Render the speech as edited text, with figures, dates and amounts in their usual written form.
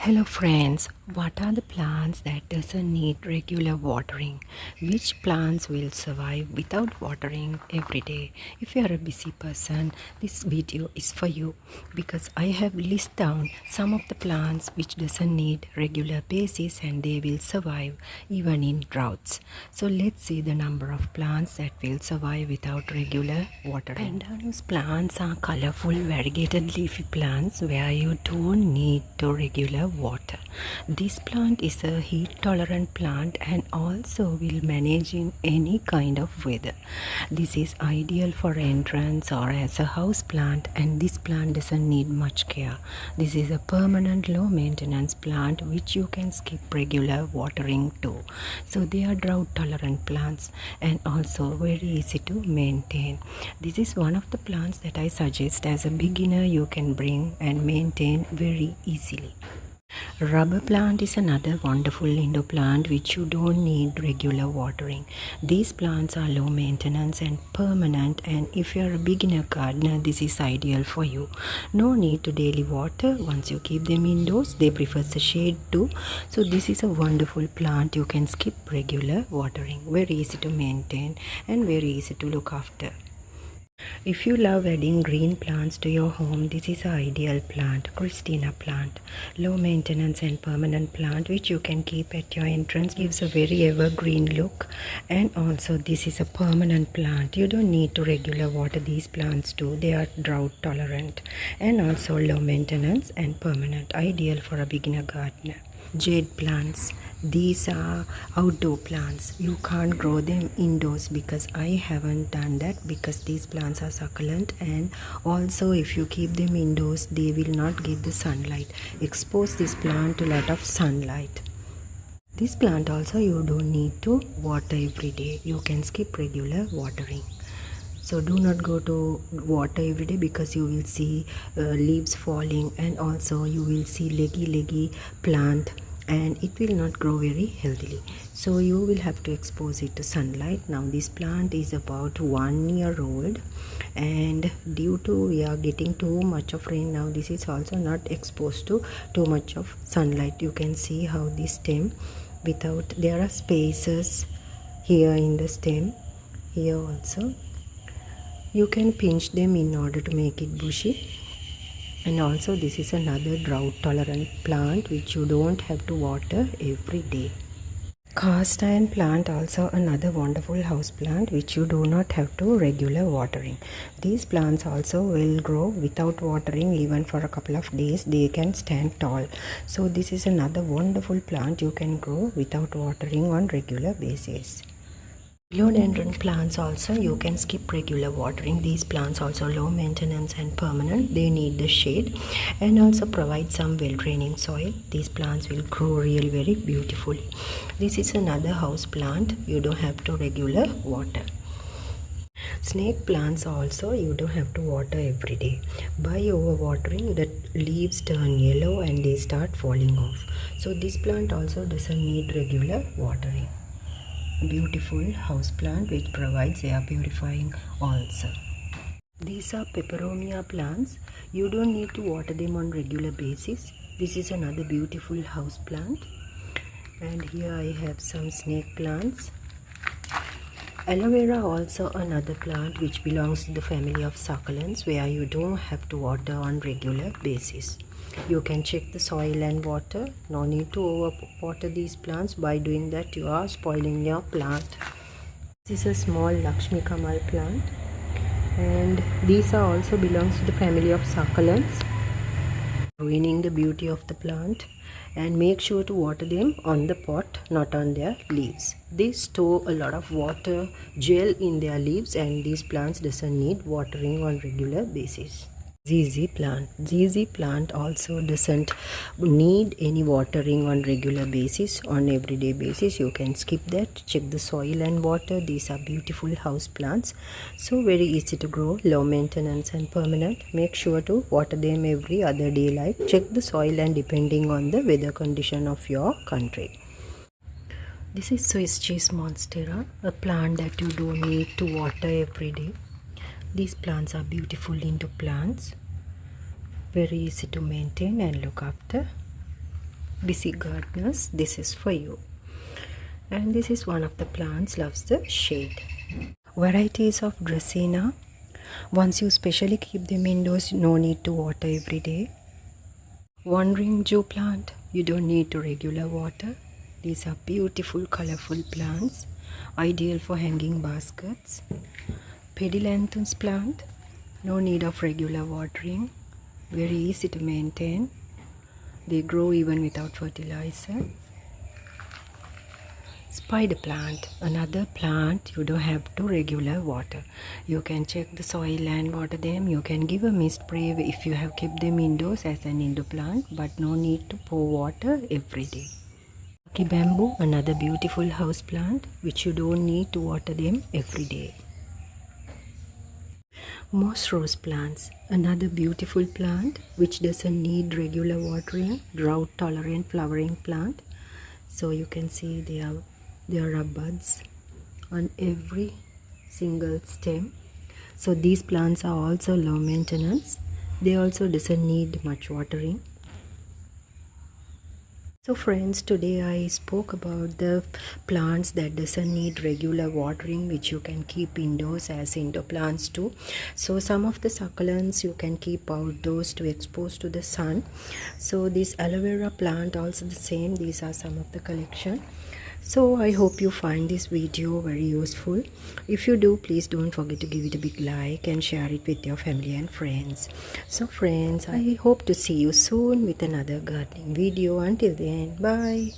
Hello friends, what are the plants that doesn't need regular watering? Which plants will survive without watering every day? If you are a busy person, this video is for you because I have listed down some of the plants which doesn't need regular basis and they will survive even in droughts. So let's see the number of plants that will survive without regular watering. Pandanus plants are colorful variegated leafy plants where you don't need to regular water. This plant is a heat tolerant plant and also will manage in any kind of weather. This is ideal for entrance or as a house plant, and this plant doesn't need much care. This is a permanent low maintenance plant which you can skip regular watering too. So they are drought tolerant plants and also very easy to maintain. This is one of the plants that I suggest as a beginner you can bring and maintain very easily. Rubber plant is another wonderful indoor plant which you don't need regular watering. These plants are low maintenance and permanent, and if you are a beginner gardener, this is ideal for you. No need to daily water. Once you keep them indoors, they prefer the shade too. So this is a wonderful plant. You can skip regular watering. Very easy to maintain and very easy to look after. If you love adding green plants to your home, this is an ideal plant. Christina plant, low maintenance and permanent plant which you can keep at your entrance, gives a very evergreen look, and also this is a permanent plant. You don't need to regular water these plants too. They are drought tolerant and also low maintenance and permanent, ideal for a beginner gardener. Jade plants, these are outdoor plants. You can't grow them indoors because I haven't done that, because these plants are succulent, and also if you keep them indoors they will not get the sunlight. Expose this plant to a lot of sunlight. This plant also you don't need to water every day. You can skip regular watering. So do not go to water every day because you will see leaves falling, and also you will see leggy plant and it will not grow very healthily. So you will have to expose it to sunlight. Now this plant is about 1 year old, and due to we are getting too much of rain now, this is also not exposed to too much of sunlight. You can see how this stem without, there are spaces here in the stem, here also. You can pinch them in order to make it bushy. And also this is another drought tolerant plant which you don't have to water every day. Cast iron plant, also another wonderful house plant which you do not have to regular watering. These plants also will grow without watering even for a couple of days. They can stand tall. So this is another wonderful plant you can grow without watering on regular basis. Philodendron plants also you can skip regular watering. These plants also low maintenance and permanent. They need the shade and also provide some well draining soil. These plants will grow very beautifully. This is another house plant. You don't have to regular water. Snake plants also you don't have to water every day. By overwatering, the leaves turn yellow and they start falling off. So this plant also doesn't need regular watering. Beautiful house plant which provides air purifying also. These are peperonia plants. You don't need to water them on regular basis. This is another beautiful house plant. And here I have some snake plants. Aloe vera also another plant which belongs to the family of succulents where you don't have to water on regular basis. You can check the soil and water. No need to overwater these plants. By doing that you are spoiling your plant. This is a small Lakshmi Kamal plant, and these are also belongs to the family of succulents, ruining the beauty of the plant. And make sure to water them on the pot, not on their leaves. They store a lot of water gel in their leaves, and these plants doesn't need watering on regular basis. ZZ plant. ZZ plant also doesn't need any watering on regular basis, on everyday basis. You can skip that. Check the soil and water. These are beautiful house plants. So very easy to grow, low maintenance and permanent. Make sure to water them every other day like. Check the soil and depending on the weather condition of your country. This is Swiss cheese monstera, a plant that you don't need to water every day. These plants are beautiful indoor plants, very easy to maintain and look after. busy gardeners, this is for you. And this is one of the plants loves the shade. Varieties of Dracaena. Once you specially keep them indoors, no need to water every day. Wandering Jew plant, you don't need to regular water. These are beautiful colorful plants, ideal for hanging baskets. Pedilanthus plant, no need of regular watering, very easy to maintain. They grow even without fertilizer. Spider plant, another plant you don't have to regular water. You can check the soil and water them. You can give a mist spray if you have kept them indoors as an indoor plant, but no need to pour water every day. Lucky bamboo, another beautiful house plant which you don't need to water them every day. Moss rose plants, another beautiful plant which doesn't need regular watering, drought tolerant flowering plant. So you can see there are buds on every single stem. So these plants are also low maintenance. They also doesn't need much watering. So friends, today I spoke about the plants that doesn't need regular watering, which you can keep indoors as indoor plants too. So some of the succulents you can keep outdoors to expose to the sun. So this aloe vera plant also the same. These are some of the collection. So I hope you find this video very useful. If you do, please don't forget to give it a big like and share it with your family and friends. So friends, I hope to see you soon with another gardening video. Until then, bye.